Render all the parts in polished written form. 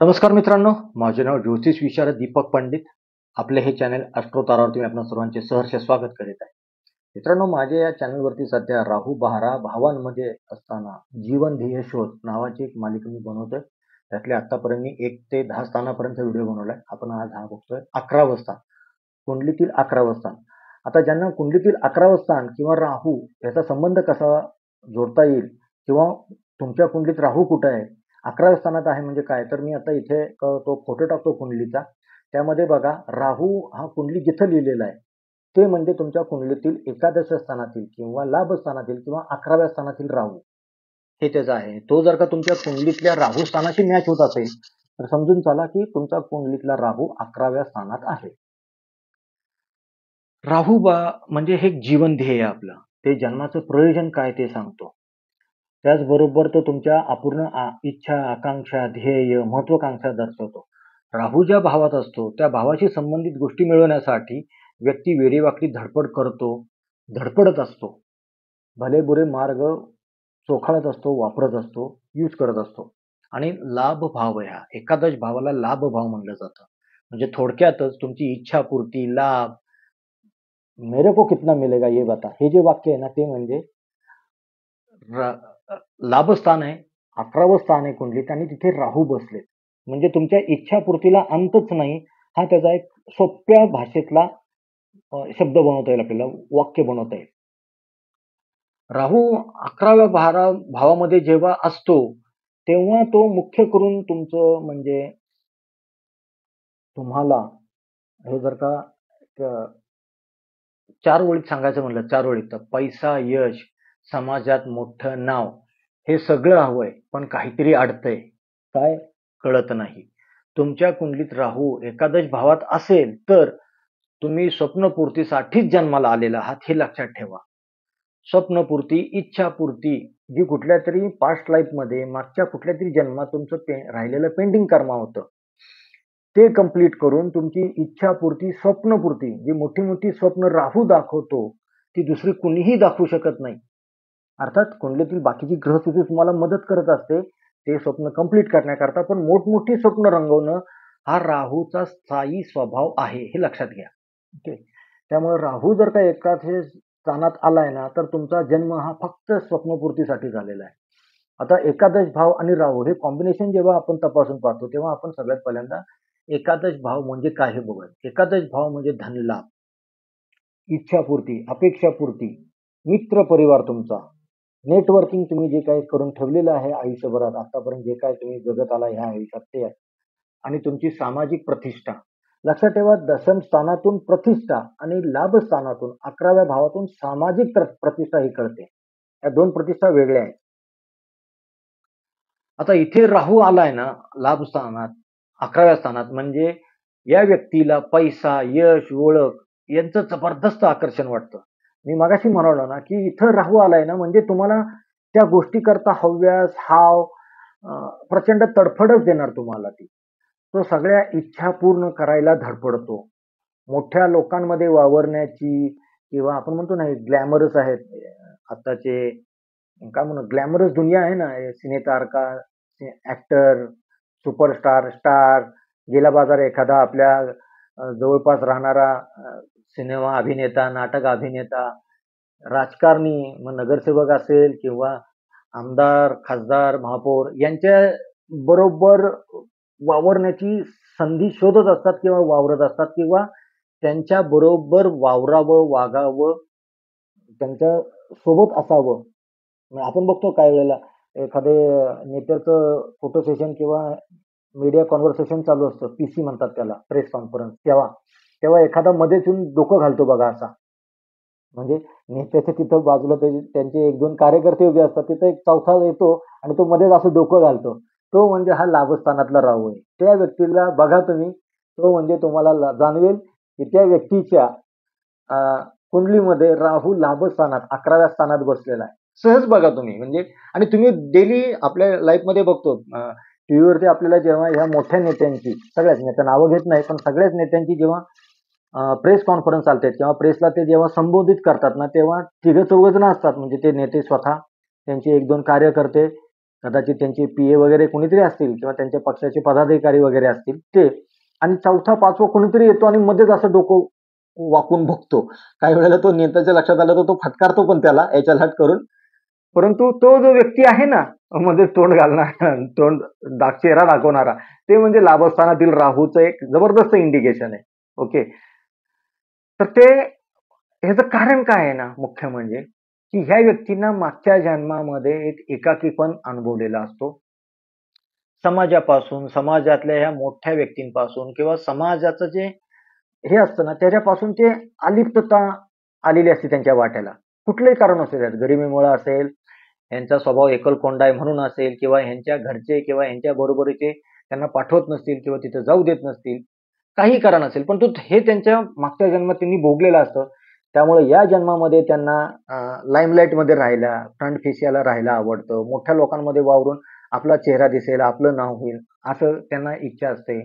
नमस्कार मित्रांनो, माझे नाव ज्योतिष विशारद दीपक पंडित. आपले हे चॅनल ॲस्ट्रो तारावरती मी आपणा सर्वांचे सहर्ष स्वागत करीत आहे. मित्रांनो, माझ्या या चॅनलवरती सध्या राहू 12 भावांमध्ये असताना जीवन ध्येय शोध नावाची एक मालिका मी बनवतोय. त्यातले आतापर्यंत मी 1 ते 10 स्थानापर्यंत व्हिडिओ बनवलाय. आपण आज हा बघतोय 11वं स्थान, कुंडलीतील 11वं स्थान. आता ज्यांना कुंडलीतील 11वं स्थान किंवा राहू याचा संबंध कसा जोडता येईल किंवा तुमच्या कुंडलीत राहू कुठे आहे, 11व्या स्थानात आहे म्हणजे काय, तर मी आता इथे तो फोटो टाकतो कुंडलीचा. त्यामध्ये बघा राहू हा कुंडली जिथं लिहिलेला आहे, ते म्हणजे तुमच्या कुंडलीतील एकादश स्थानातील किंवा लाभ स्थानातील किंवा 11व्या स्थानातील राहू हे त्याचं आहे. तो जर का तुमच्या कुंडलीतल्या राहू स्थानाशी मॅच होत असेल, तर समजून चला की तुमचा कुंडलीतला राहू 11व्या स्थानात आहे. राहू म्हणजे हे एक जीवन ध्येय आहे आपलं. ते जन्माचं प्रयोजन काय ते सांगतो. त्याचबरोबर तो तुमच्या अपूर्ण इच्छा, आकांक्षा, ध्येय, महत्वाकांक्षा दर्शवतो. राहू ज्या भावात असतो, त्या भावाशी संबंधित गोष्टी मिळवण्यासाठी व्यक्ती वेडीवाकडी धडपड करतो, धडपडत असतो. भलेबुरे मार्ग चोखाळत असतो, वापरत असतो, यूज करत असतो. आणि लाभ भाव ह्या एकादश भावाला लाभ भाव म्हणलं जातं. म्हणजे थोडक्यातच तुमची इच्छापूर्ती, लाभ, मेरे को कितना मिलेगा ये बता, हे जे वाक्य आहे ना, ते म्हणजे लाभस्थान आहे, 11वं स्थान आहे कुंडलीत आणि तिथे राहू बसलेत. म्हणजे तुमच्या इच्छापूर्तीला अंतच नाही, हा त्याचा एक सोप्या भाषेतला शब्द बनवता येईल आपल्याला, वाक्य बनवता येईल. राहू 11व्या भावामध्ये जेव्हा असतो, तेव्हा तो मुख्य करून तुमचं म्हणजे तुम्हाला हे जर का 4 ओळीत सांगायचं म्हणलं, 4 ओळीत तर पैसा, यश, समाजात मोठं नाव हे सगळं हवंय, पण काहीतरी अडतंय. काय? कळत नाही. तुमच्या कुंडलीत राहू एकादश भावात असेल, तर तुम्ही स्वप्नपूर्तीसाठीच जन्माला आलेला आहात हे लक्षात ठेवा. स्वप्नपूर्ती, इच्छापूर्ती जी कुठल्यातरी पास्ट लाईफमध्ये मागच्या कुठल्यातरी जन्मात तुमचं राहिलेलं पेंडिंग कर्म होतं. ते कंप्लीट करून तुमची इच्छापूर्ती, स्वप्नपूर्ती जी मोठी-मोठी स्वप्न राहू दाखवतो, ती दुसरी कुणीही दाखवू शकत नाही. अर्थात कुंडलीतील बाकीची ग्रहस्थिती तुम्हाला मदत करत असते, ते स्वप्न कंप्लीट करण्याकरता. पण मोठमोठी स्वप्न रंगवणं हा राहूचा स्थायी स्वभाव आहे, हे लक्षात घ्या. ओके. त्यामुळे राहू जर का एकाच स्थानात आलाय ना, तर तुमचा जन्म हा फक्त स्वप्नपूर्तीसाठी झालेला आहे. आता एकादश भाव आणि राहू हे कॉम्बिनेशन जेव्हा आपण तपासून पाहतो, तेव्हा आपण सगळ्यात पहिल्यांदा एकादश भाव म्हणजे काय हे बघूया. एकादश भाव म्हणजे धनलाभ, इच्छापूर्ती, अपेक्षापूर्ती, मित्र परिवार तुमचा, नेटवर्किंग तुम्ही जे काही करून ठेवलेलं आहे आयुष्यभरात आतापर्यंत जे काही तुम्ही जगत आला ह्या आयुष्यात ते आहे. आणि तुमची सामाजिक प्रतिष्ठा. लक्षात ठेवा, दशम स्थानातून प्रतिष्ठा आणि लाभ स्थानातून 11व्या भावातून सामाजिक प्रतिष्ठा ही कळते. या 2 प्रतिष्ठा वेगळ्या आहेत. आता इथे राहू आलाय ना लाभ स्थानात, 11व्या स्थानात, म्हणजे या व्यक्तीला पैसा, यश, ओळख यांचं जबरदस्त आकर्षण वाटतं. मी मगाशी म्हणालो ना, की इथं राहू आलाय ना, म्हणजे तुम्हाला त्या गोष्टी करता हव्यास, हाव, प्रचंड तडफडच देणार तुम्हाला ती. तो सगळ्या इच्छा पूर्ण करायला धडपडतो. मोठ्या लोकांमध्ये वावरण्याची किंवा आपण म्हणतो ना, ग्लॅमरस आहेत आत्ताचे, काय म्हणू, ग्लॅमरस दुनिया आहे ना, सिनेतारका, ॲक्टर, सुपरस्टार, स्टार, गेला बाजार एखादा आपल्या जवळपास राहणारा सिनेमा अभिनेता, नाटक अभिनेता, राजकारणी, मग नगरसेवक असेल किंवा आमदार, खासदार, महापौर यांच्या बरोबर वावरण्याची संधी शोधत असतात किंवा वावरत असतात किंवा त्यांच्या बरोबर वावरावं, वागावं, त्यांच्या सोबत असावं. मग आपण बघतो काही वेळेला एखादे नेत्याचं फोटो सेशन किंवा मीडिया कॉन्व्हर्सेशन चालू असतं, पीसी म्हणतात त्याला, प्रेस कॉन्फरन्स. तेव्हा तेव्हा एखादा मध्येच येऊन डोकं घालतो बघा असा. म्हणजे नेत्याच्या तिथं बाजूला त्यांचे 1-2 कार्यकर्ते उभे असतात. तिथं एक चौथा येतो आणि तो मध्येच असं डोकं घालतो. तो म्हणजे हा लाभस्थानातला राहू आहे. त्या व्यक्तीला बघा तुम्ही, तो म्हणजे तुम्हाला जाणवेल की त्या व्यक्तीच्या कुंडलीमध्ये राहू लाभस्थानात 11व्या स्थानात बसलेला आहे. सहज बघा तुम्ही, म्हणजे आणि तुम्ही डेली आपल्या लाईफमध्ये बघतो, टीव्हीवरती आपल्याला जेव्हा ह्या मोठ्या नेत्यांची, सगळ्याच नेत्या नावं घेत नाही, पण सगळ्याच नेत्यांची जेव्हा प्रेस कॉन्फरन्स चालते किंवा प्रेसला ते जेव्हा संबोधित करतात ना, तेव्हा 3-4 जण असतात. म्हणजे ते नेते स्वतः, त्यांचे 1-2 कार्यकर्ते कदाचित त्यांचे पीए वगैरे कोणीतरी असतील किंवा त्यांच्या पक्षाचे पदाधिकारी वगैरे असतील ते. आणि चौथा पाचवा कोणीतरी येतो आणि मध्येच असं डोकं वाकून बघतो. काही वेळेला तो नेत्याच्या लक्षात आला तर तो फटकारतो पण त्याला याच्या लाट करून. परंतु तो जो व्यक्ती आहे ना, मध्ये तोंड घालणारा, चेहरा दाखवणारा, ते म्हणजे लाभस्थानातील राहूचं एक जबरदस्त इंडिकेशन आहे. ओके. तर ते ह्याचं कारण काय आहे ना, मुख्य म्हणजे की ह्या व्यक्तींना मागच्या जन्मामध्ये एक एकाकीपण अनुभवलेला असतो. समाजापासून, समाजातल्या ह्या मोठ्या व्यक्तींपासून किंवा समाजाचं जे हे असतं ना, त्याच्यापासून ते अलिप्तता आलेली असते त्यांच्या वाट्याला. कुठलंही कारण असू द्यात, गरिबीमुळे असेल, ह्यांचा स्वभाव एकलकोंडा आहे म्हणून असेल किंवा ह्यांच्या घरचे किंवा ह्यांच्या बरोबरीचे त्यांना पाठवत नसतील किंवा तिथं जाऊ देत नसतील. काही कारण असेल, पण हे त्यांच्या मागच्या जन्मात त्यांनी भोगलेलं असतं. त्यामुळे या जन्मामध्ये त्यांना लाईमलाईटमध्ये राहायला, फ्रंट फेशियाला राहायला आवडतं. मोठ्या लोकांमध्ये वावरून आपला चेहरा दिसेल, आपलं नाव होईल, असं त्यांना इच्छा असते.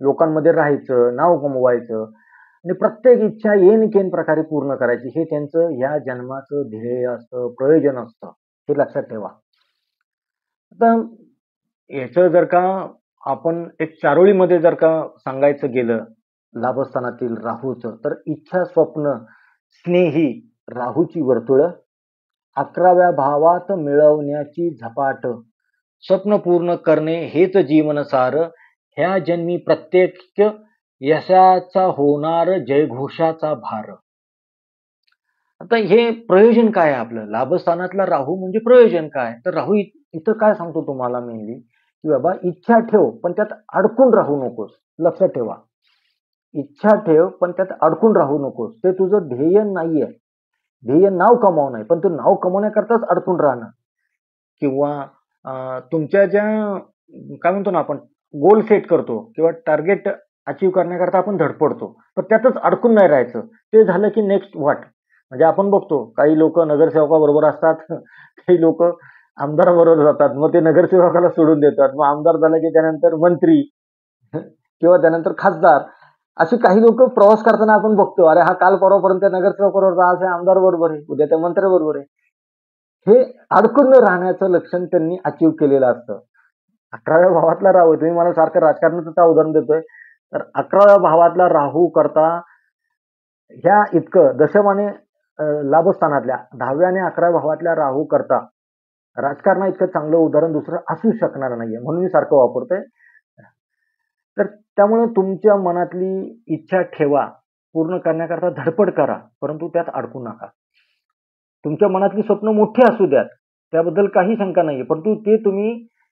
लोकांमध्ये राहायचं, नाव कमवायचं आणि प्रत्येक इच्छा येन-केन प्रकारे पूर्ण करायची. हे त्यांचं या जन्माचं ध्येय असतं, प्रयोजन असतं. हे लक्षात ठेवा. आता याचं जर का आपण एक चारोळीमध्ये जर का सांगायचं गेलं, लाभस्थानातील राहूचं, तर इच्छा, स्वप्न, स्नेही राहूची वर्तुळं, 11व्या भावात मिळवण्याची झपाट, स्वप्न पूर्ण करणे हेच जीवनसार, ह्या जन्मी प्रत्येक यशाचा होणार जयघोषाचा भार. आता हे प्रयोजन काय आहे आपलं? लाभस्थानातला राहू म्हणजे प्रयोजन काय? तर राहू इथं काय सांगतो तुम्हाला मेनली, की बाबा इच्छा ठेव, पण त्यात अडकून राहू नकोस. लक्षात ठेवा. इच्छा ठेव, पण त्यात अडकून राहू नकोस. ते तुझं ध्येय नाहीये. ध्येय नाव कमावणं आहे, पण तू नाव कमवण्याकरताच अडकून राहणं किंवा तुमच्या ज्या काय म्हणतो ना आपण गोल सेट करतो किंवा टार्गेट अचीव्ह करण्याकरता आपण धडपडतो, पण त्यातच अडकून नाही राहायचं. ते झालं की नेक्स्ट व्हॉट? म्हणजे आपण बघतो काही लोक नगरसेवकाबरोबर असतात, काही लोक आमदाराबरोबर जातात, मग ते नगरसेवकाला सोडून देतात, मग आमदार झाला की त्यानंतर मंत्री किंवा त्यानंतर खासदार. अशी काही लोक प्रवास करताना आपण बघतो, अरे हा काल परवापर्यंत नगरसेवक बरोबर, आज आमदार बरोबर आहे, उद्या त्या मंत्री बरोबर आहे. हे अडकून न राहण्याचं लक्षण त्यांनी अचीव्ह केलेलं असतं. 11व्या भावातला राहू, तुम्ही मला सारखं राजकारणाचं उदाहरण देतोय, तर 11व्या भावातला राहू करता ह्या इतकं दशमाने लाभस्थानातल्या 10व्या आणि 11व्या भावातल्या राहू करता राजकारणा इतकं चांगलं उदाहरण दुसरं असू शकणार नाहीये, म्हणून मी सारखं वापरतोय. तर त्यामुळे तुमच्या मनातली इच्छा ठेवा, पूर्ण करण्याकरता धडपड करा, परंतु त्यात अडकू नका. तुमच्या मनातली स्वप्न मोठी असू द्यात, त्याबद्दल काही शंका नाहीये, परंतु ते तुम्ही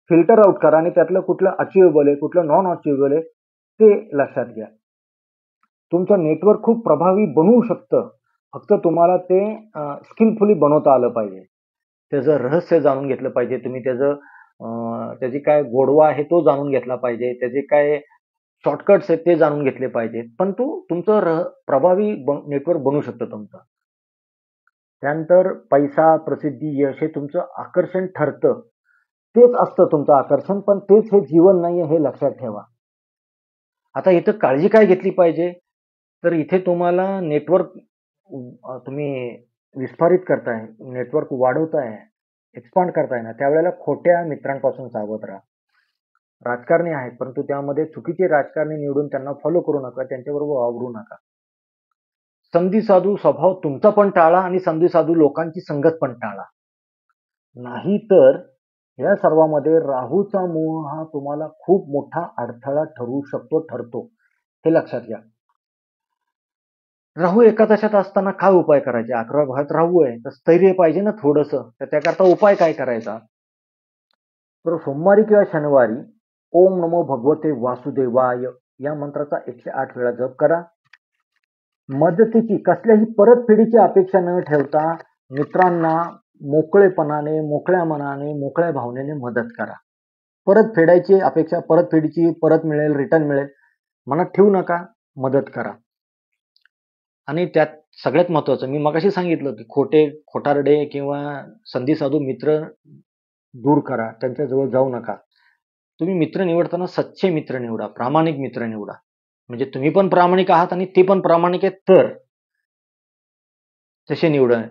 फिल्टर आउट करा आणि त्यातलं कुठलं अचिव्हेबल आहे, कुठलं नॉन अचिव्हेबल आहे, ते लक्षात घ्या. तुमचं नेटवर्क खूप प्रभावी बनवू शकतं, फक्त तुम्हाला ते स्किलफुली बनवता आलं पाहिजे. त्याचं रहस्य जाणून घेतलं पाहिजे तुम्ही, त्याची काय गोडवा आहे तो जाणून घेतला पाहिजे, त्याचे काय शॉर्टकट्स आहेत ते जाणून घेतले पाहिजेत. पण तुमचं प्रभावी नेटवर्क बनू शकतं तुमचं. त्यानंतर पैसा, प्रसिद्धी, यश हे तुमचं आकर्षण ठरतं. तेच असतं तुमचं आकर्षण, पण तेच हे जीवन नाहीये हे लक्षात ठेवा. आता इथं काळजी काय घेतली पाहिजे? तर इथे तुम्हाला नेटवर्क तुम्ही विस्तारित करताय, नेटवर्क वाढवताय, एक्सपांड करताय ना, त्यावेळेला खोट्या मित्रांपासून सावध राहा. राजकारणी आहेत, परंतु त्यामध्ये चुकीचे राजकारणी निवडून त्यांना फॉलो करू नका, त्यांच्याबरोबर वावरू नका. संधी साधू स्वभाव तुमचा पण टाळा आणि संधी साधू लोकांची संगत पण टाळा. नाहीतर या सर्वामध्ये राहूचा मोह हा तुम्हाला खूप मोठा अडथळा ठरतो. हे लक्षात घ्या. राहू एकादशात असताना काय उपाय करायचे? 11व्या भावात राहू आहे, तर स्थैर्य पाहिजे ना थोडंसं. तर त्याकरता उपाय काय करायचा? तर सोमवारी किंवा शनिवारी ओम नमो भगवते वासुदेवाय या मंत्राचा 108 वेळा जप करा. मदतीची कसल्याही परतफेडीची अपेक्षा न ठेवता मित्रांना मोकळेपणाने, मोकळ्या मनाने, मोकळ्या भावनेने मदत करा. परतफेडीची परत मिळेल, रिटर्न मिळेल, मनात ठेवू नका, मदत करा. आणि त्यात सगळ्यात महत्वाचं मी मगाशी सांगितलं की खोटारडे किंवा संधी साधू मित्र दूर करा, त्यांच्याजवळ जाऊ नका. तुम्ही मित्र निवडताना सच्चे मित्र निवडा, प्रामाणिक मित्र निवडा. म्हणजे तुम्ही पण प्रामाणिक आहात आणि ते पण प्रामाणिक आहेत, तर तसे निवडा.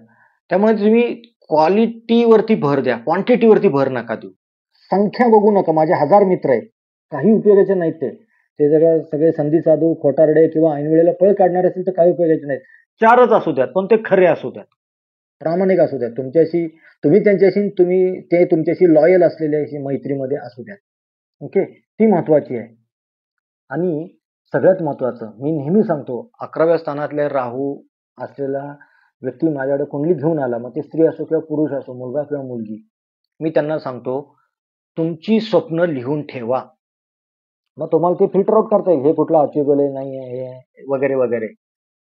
त्यामुळे तुम्ही क्वालिटीवरती भर द्या, क्वांटिटीवरती भर नका देऊ. संख्या बघू नका. माझे 1000 मित्र आहेत. काही उपयोगाचे नाहीत ते. ते सगळे संधी साधू, खोटारडे किंवा ऐनवेळेला पळ काढणारे असेल तर काही उपयोगाचे नाहीत. 4च असू द्यात, पण ते खरे असू द्यात. प्रामाणिक असू द्यात. तुम्ही त्यांच्याशी ते तुमच्याशी लॉयल असलेल्या मैत्रीमध्ये असू द्यात. ओके. ती महत्वाची आहे. आणि सगळ्यात महत्वाचं मी नेहमी सांगतो 11व्या स्थानातले राहू असलेला व्यक्ती माझ्याकडे कुंडली घेऊन आला, मग ते स्त्री असो किंवा पुरुष असो, मुलगा किंवा मुलगी, मी त्यांना सांगतो तुमची स्वप्न लिहून ठेवा. मग तुम्हाला ते फिल्टर आउट करता येईल, हे कुठलं अचिव्हेबल आहे, नाही आहे, हे वगैरे वगैरे.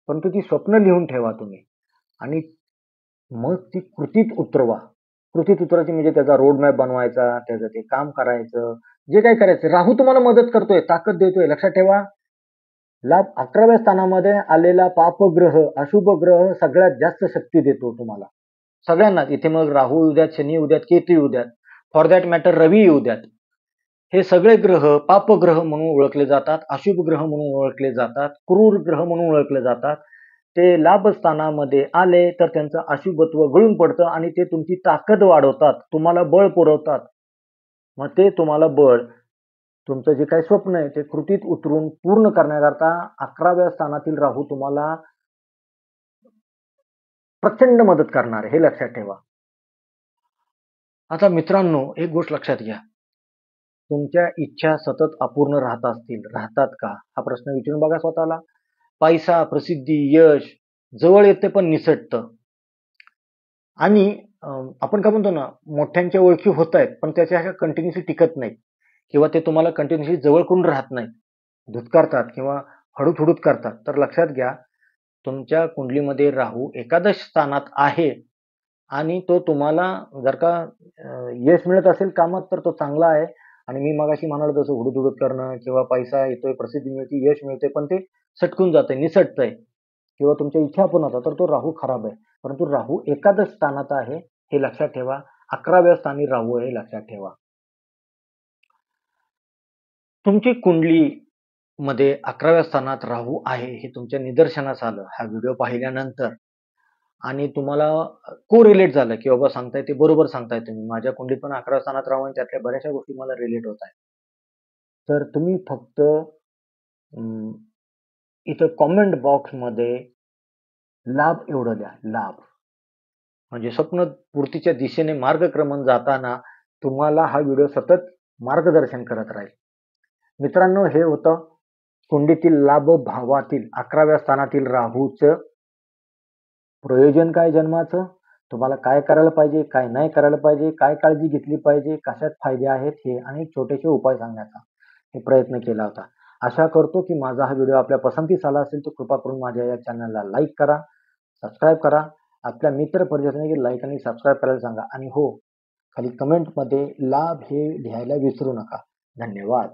परंतु ती स्वप्न लिहून ठेवा तुम्ही आणि मग ती कृतीत उतरवा. कृतीत उतरायची म्हणजे त्याचा रोड मॅप बनवायचा, त्याचं ते काम करायचं, जे काही करायचं. राहू तुम्हाला मदत करतोय, ताकद देतोय. लक्षात ठेवा, लाभ 11व्या स्थानामध्ये आलेला पापग्रह, अशुभ ग्रह सगळ्यात जास्त शक्ती देतो तुम्हाला सगळ्यांनाच. इथे मग राहू येऊ द्यात, शनी येऊ द्यात, केतू येऊ द्यात, फॉर दॅट मॅटर रवी येऊ द्यात, हे सगळे ग्रह पापग्रह म्हणून ओळखले जातात, अशुभ ग्रह म्हणून ओळखले जातात, क्रूर ग्रह म्हणून ओळखले जातात. ते लाभस्थानामध्ये आले तर त्यांचं अशुभत्व गळून पडतं आणि ते तुमची ताकद वाढवतात, तुम्हाला बळ पुरवतात. मग ते तुम्हाला बळ, तुमचं जे काही स्वप्न आहे ते कृतीत उतरून पूर्ण करण्याकरता 11व्या स्थानातील राहू तुम्हाला प्रचंड मदत करणार आहे, हे लक्षात ठेवा. आता मित्रांनो, एक गोष्ट लक्षात घ्या, तुमच्या इच्छा सतत अपूर्ण राहतात का, हा प्रश्न विचारून बघा स्वतःला. पैसा, प्रसिद्धी, यश जवळ येते पण निसटतं. आणि आपण काय म्हणतो ना, मोठ्यांच्या ओळखी होत आहेत पण त्याच्या कंटिन्युअसली टिकत नाहीत किंवा ते तुम्हाला कंटिन्युअसली जवळ करून राहत नाहीत, धुतकारतात किंवा हळूथुडूत करतात. तर लक्षात घ्या, तुमच्या कुंडलीमध्ये राहू एकादश स्थानात आहे आणि तो तुम्हाला जर का यश मिळत असेल कामात तर तो चांगला आहे. आणि मी मगाशी म्हणालो तसं हुडूदुडूत करणं किंवा पैसा येतोय, प्रसिद्धी मिळते, यश मिळते, पण ते सटकून जातंय, निसटतंय किंवा तुमच्या इच्छा पण होता, तर तो राहू खराब आहे. परंतु राहू एकादश स्थानात आहे, हे लक्षात ठेवा. 11व्या स्थानी राहू आहे, हे लक्षात ठेवा. तुमची कुंडली मध्ये 11व्या स्थानात राहू आहे हे तुमच्या निदर्शनास आलं हा व्हिडिओ पाहिल्यानंतर, आणि तुम्हाला रिलेट झालं की बाबा सांगताय ते बरोबर सांगताय तुम्ही, माझ्या कुंडलीत पण 11व्या स्थानात राहू आणि त्यातल्या बऱ्याचशा गोष्टी मला रिलेट होत आहेत, तर तुम्ही फक्त इथं कॉमेंट बॉक्समध्ये लाभ एवढं द्या, लाभ. म्हणजे स्वप्न पूर्तीच्या दिशेने मार्गक्रमण जाताना तुम्हाला हा व्हिडिओ सतत मार्गदर्शन करत राहील. मित्रांनो, हे होतं कुंडलीतील लाभ भावातील 11व्या स्थानातील राहूचं प्रयोजन काय जन्माचं, तुम्हाला काय करायला पाहिजे, काय नाही करायला पाहिजे, काय काळजी घेतली पाहिजे, कशात फायदे आहेत, हे आणि छोटेसे उपाय सांगण्याचा हे प्रयत्न केला होता. आशा करतो की माझा हा व्हिडिओ आपल्या पसंतीस आला असेल तर कृपा करून माझ्या या चॅनलला लाईक करा, सबस्क्राईब करा, आपल्या मित्र परिचयाने लाईक आणि सबस्क्राईब करायला सांगा. आणि हो, खाली कमेंटमध्ये लाभ हे लिहायला विसरू नका. धन्यवाद.